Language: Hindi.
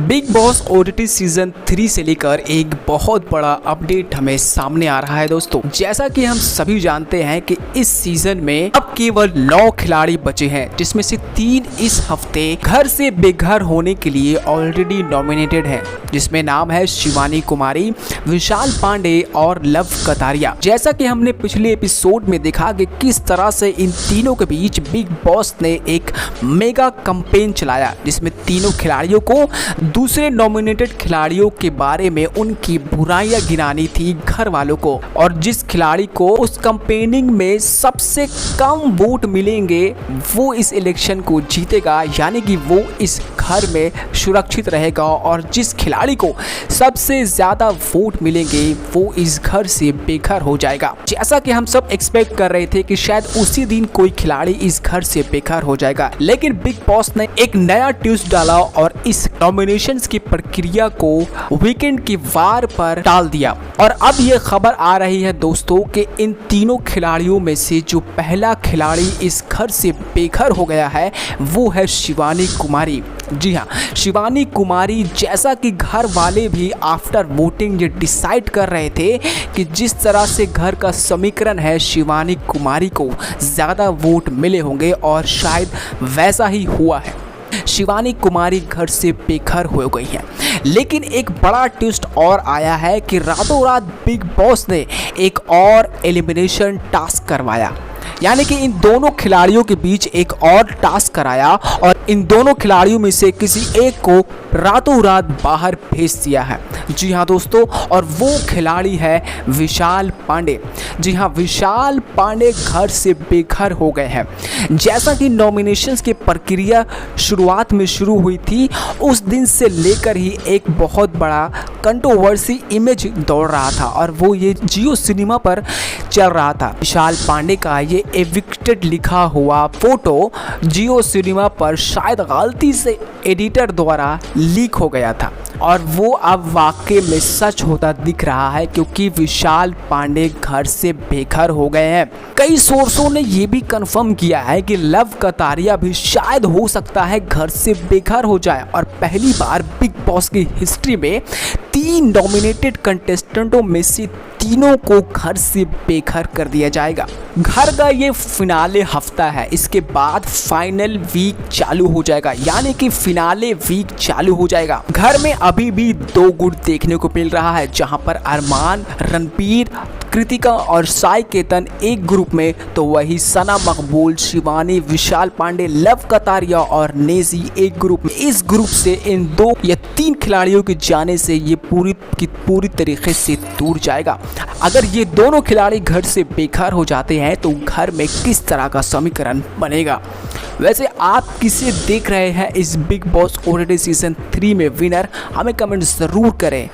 बिग बॉस ओटीटी सीजन 3 से लेकर एक बहुत बड़ा अपडेट हमें सामने आ रहा है दोस्तों। जैसा कि हम सभी जानते हैं कि इस सीजन में अब केवल 9 खिलाड़ी बचे हैं, जिसमें से 3 इस हफ्ते घर से बेघर होने के लिए ऑलरेडी नॉमिनेटेड हैं, जिसमें नाम है शिवानी कुमारी, विशाल पांडे और लव कतारिया। जैसा कि हमने पिछले एपिसोड में देखा कि किस तरह से इन तीनों के बीच बिग बॉस ने एक मेगा कैंपेन चलाया, जिसमें तीनों खिलाड़ियों को दूसरे नॉमिनेटेड खिलाड़ियों के बारे में उनकी बुराइयां गिनानी थी घर वालों को, और जिस खिलाड़ी को उस कैंपेनिंग में सबसे कम वोट मिलेंगे वो इस इलेक्शन को जीतेगा, यानी कि वो इस घर में सुरक्षित रहेगा, और जिस खिलाड़ी को सबसे ज्यादा वोट मिलेंगे वो इस घर से बेघर हो जाएगा। जैसा कि हम सब एक्सपेक्ट कर रहे थे कि शायद उसी दिन कोई खिलाड़ी इस घर से बेघर हो जाएगा, लेकिन बिग बॉस ने एक नया ट्विस्ट डाला और इस नॉमिनेशंस की प्रक्रिया को वीकेंड की वार पर डाल दिया। और अब ये खबर आ रही है दोस्तों कि इन तीनों खिलाड़ियों में से जो पहला खिलाड़ी इस घर से बेघर हो गया है वो है शिवानी कुमारी। जी हाँ, शिवानी कुमारी, जैसा कि घर वाले भी आफ्टर वोटिंग ये डिसाइड कर रहे थे कि जिस तरह से घर का समीकरण है शिवानी कुमारी को ज़्यादा वोट मिले होंगे, और शायद वैसा ही हुआ है। शिवानी कुमारी घर से बेघर हो गई है, लेकिन एक बड़ा ट्विस्ट और आया है कि रातों रात बिग बॉस ने एक और एलिमिनेशन टास्क करवाया, यानी कि इन दोनों खिलाड़ियों के बीच एक और टास्क कराया और इन दोनों खिलाड़ियों में से किसी एक को रातों रात बाहर भेज दिया है। जी हाँ दोस्तों, और वो खिलाड़ी है विशाल पांडे। जी हाँ, विशाल पांडे घर से बेघर हो गए हैं। जैसा कि नॉमिनेशंस की प्रक्रिया शुरुआत में शुरू हुई थी, उस दिन से लेकर ही एक बहुत बड़ा कंट्रोवर्सी इमेज दौड़ रहा था, और वो ये जियो सिनेमा पर चल रहा था। विशाल पांडे का ये एविक्टेड लिखा हुआ फोटो जियो सिनेमा पर शायद गलती से एडिटर द्वारा लीक हो गया था, और वो अब वाकई में सच होता दिख रहा है, क्योंकि विशाल पांडे घर से बेघर हो गए हैं। कई सोर्सों ने ये भी कंफर्म किया है कि लव कतारिया भी शायद हो सकता है घर से बेघर हो जाए, और पहली बार बिग बॉस की हिस्ट्री में 3 नॉमिनेटेड कंटेस्टेंटों में से तीनों को घर से बेघर कर दिया जाएगा। घर का ये फिनाले हफ्ता है, इसके बाद फाइनल वीक चालू हो जाएगा, यानी कि फिनाले वीक चालू हो जाएगा। घर में अभी भी 2 गुट देखने को मिल रहा है, जहां पर अरमान, रणबीर, कृतिका और साई केतन एक ग्रुप में, तो वही सना मकबूल, शिवानी, विशाल पांडे, लव कतारिया और नेजी एक ग्रुप में। इस ग्रुप से इन 2 या 3 खिलाड़ियों के जाने से ये पूरी तरीके से दूर जाएगा। अगर ये दोनों खिलाड़ी घर से बेघर हो जाते हैं तो घर में किस तरह का समीकरण बनेगा। वैसे आप किसे देख रहे हैं इस बिग बॉस ओटीटी सीजन 3 में विनर, हमें कमेंट ज़रूर करें।